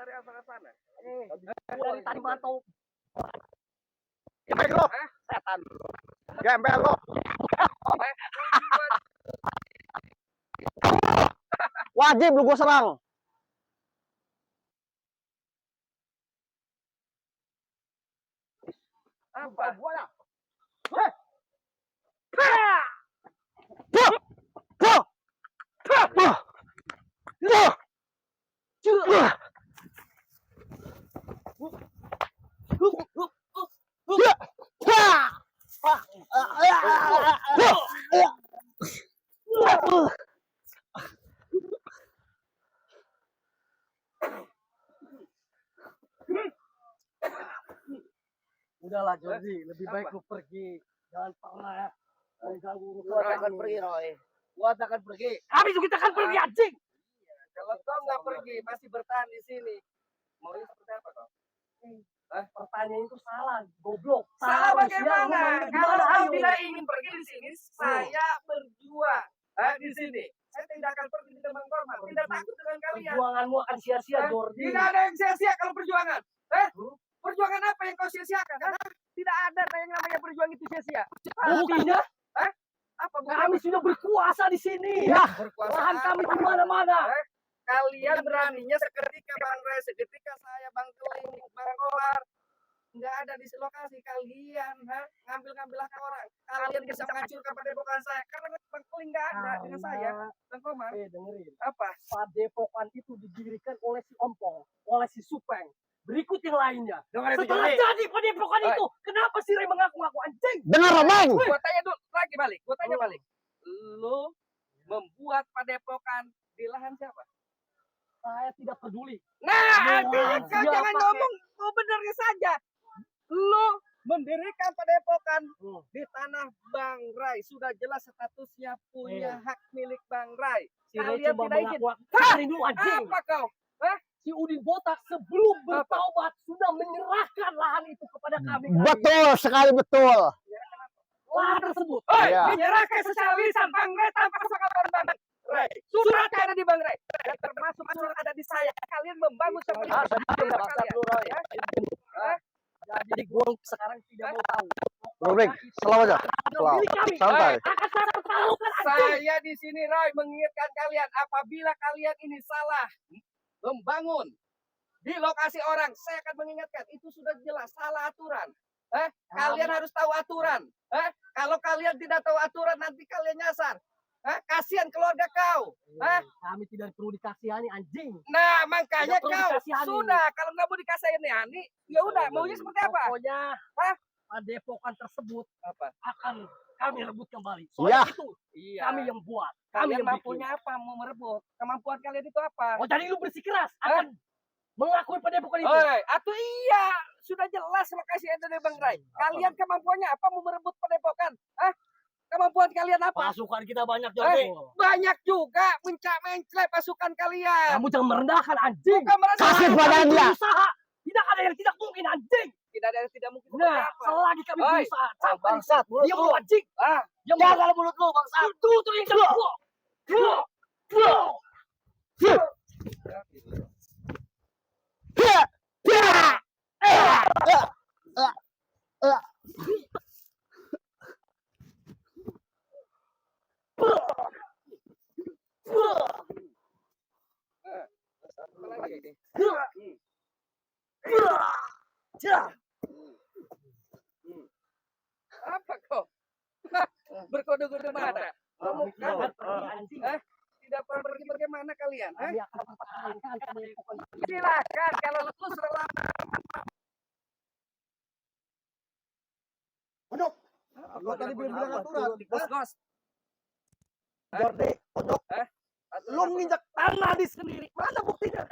dari arah sana? Dari tadi mantau. Gembel lo. Setan. Gembel lo. Wajib lu gua serang. Apa? Gua lah. Udahlah Jordi, lebih baik lu pergi. Jangan pernah ya mengganggu urusan Gua akan kami. pergi, Roy. Gua akan pergi. Habis itu kita akan pergi anjing. Kalau kau nggak pergi, masih bertahan di sini. Maunya seperti apa kau? Pertanyaan itu salah, goblok. Salah Harusnya lu bagaimana? mau Kalau gimana, kau ayo. tidak ingin pergi di sini, saya berjuang di sini. Saya tidak akan pergi di teman korban. Tidak takut dengan kalian. Perjuanganmu akan sia-sia, Jordi. Tidak ada yang sia-sia kalau perjuangan. Perjuangan apa yang kau sia-siakan? Tidak ada yang namanya berjuang itu sia-sia. Buktinya, Apa kami sudah berkuasa di sini. Ya. Lahan kami di mana-mana. Kalian beraninya seketika Bang Ray, seketika saya Bang Keling, Bang Komar. Nggak ada di lokasi kalian, ngambil-ngambil hak orang. Kalian bisa menghancurkan padepokan saya karena Bang Keling nggak ada dengan saya, Bang Komar. Dengerin. Apa? Padepokan itu didirikan oleh si Ompong, oleh si Supeng. Berikut yang lainnya. Setelah Jordi. jadi padepokan itu, kenapa si Ray mengaku-ngaku anjing? Dengar Romeng. Gua tanya dulu lagi balik. Gua tanya balik. Lu membuat padepokan di lahan siapa? Saya tidak peduli. Nah, Wah, kau siapa jangan ngomong benernya saja. Lu mendirikan padepokan di tanah Bang Ray. Sudah jelas statusnya punya hak milik Bang Ray. Si Ray Kalian cuma tidak izin. mengaku-ngaku. Dengerin dulu anjing. Apa kau? Si Udin Botak sebelum bertaubat sudah menyerahkan lahan itu kepada kami. Betul sekali, betul. Lahan tersebut. Iya. Menyerahkan secara lisan Bang Ray tanpa kesepakatan Bang Ray. Surat ada di Bang Ray. Dan termasuk surat ada di saya. Kalian membangun seperti Jadi gue sekarang tidak mau tahu. Romeng, selamat aja. Santai. Akan saya pertaruhkan anjing. Saya di sini Roy mengingatkan kalian apabila kalian ini salah membangun di lokasi orang, saya akan mengingatkan itu sudah jelas salah aturan. Kalian harus tahu aturan. Kalau kalian tidak tahu aturan nanti kalian nyasar. Kasihan keluarga kau. Kami tidak perlu dikasihani anjing. Nah, makanya Tidak perlu kau dikasihani. sudah kalau nggak mau dikasihani, ya udah maunya seperti apa? Pokoknya padepokan tersebut akan kami rebut kembali. Iya. Soalnya itu Iya. kami yang buat. Kami Kalian yang bikin. mampunya apa mau merebut? Kemampuan kalian itu apa? Oh, jadi lu bersikeras akan mengakui padepokan itu. Atau iya, sudah jelas lokasi ada di Bang Ray. Kalian kemampuannya apa mau merebut padepokan? Kemampuan kalian apa? Pasukan kita banyak Jordi. Banyak juga mencak-menclek pasukan kalian. Kamu jangan merendahkan anjing. Bukan merendahkan. Kasih badan dia. Usaha. Tidak ada yang tidak mungkin anjing. Tidak ada yang tidak mungkin. Nah, apa? selagi kami Oi, berusaha. Sampai bangsat, mulut diam lu. lu anjing. Diam lu. Jaga mulut lu, bangsat. Itu tuh yang jadi gua. Apa lagi? Apa kok? Berkode-kode mana? Kamu kan Anjing. tidak pernah pergi bagaimana kalian? Kami akan mempertahankan padepokan. Silakan kalau lu selama Gua tadi belum bilang aturan. Bos. Jordi, pondok. Lu Menginjak tanah di sendiri. Mana buktinya?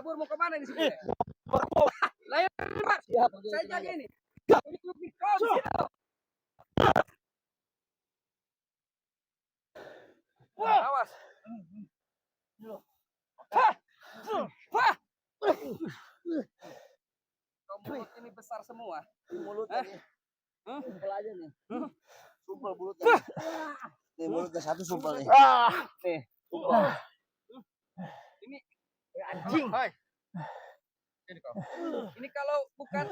kabur mau kemana ini sih? Layar Mas. Siap. Saya jaga ini. Kau di situ. Awas. Wah. Kau mulut ini besar semua. Mulut Eh? ini. Sumpel aja nih. Sumpel mulutnya. Nih mulutnya satu sumpel nih. Nih. Sumpel. Ini Anjing. Hai. Ini kau. Ini kalau bukan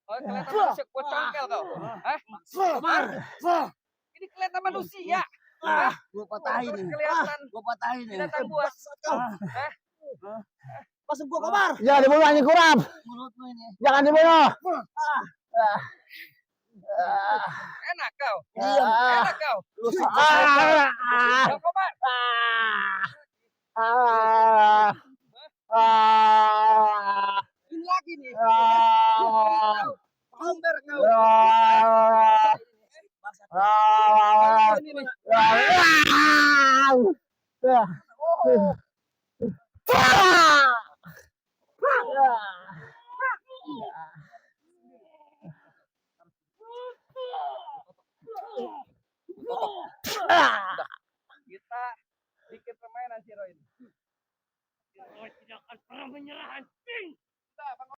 kelihatan manusia gua congkel kau. Hah? Komar. Ini kelihatan manusia. Gua patahin nih. Kelihatan Gua patahin nih. binatang buas. Masuk gua Komar. Jangan dibunuh anjing kurap. Mulutmu ini. Jangan dibunuh. Enak kau. Diam. Enak kau. Lu Kau Komar. Ini lagi nih. Umber kau. Ini nih. Kita bikin permainan si Roy. Tidak akan pernah menyerah anjing.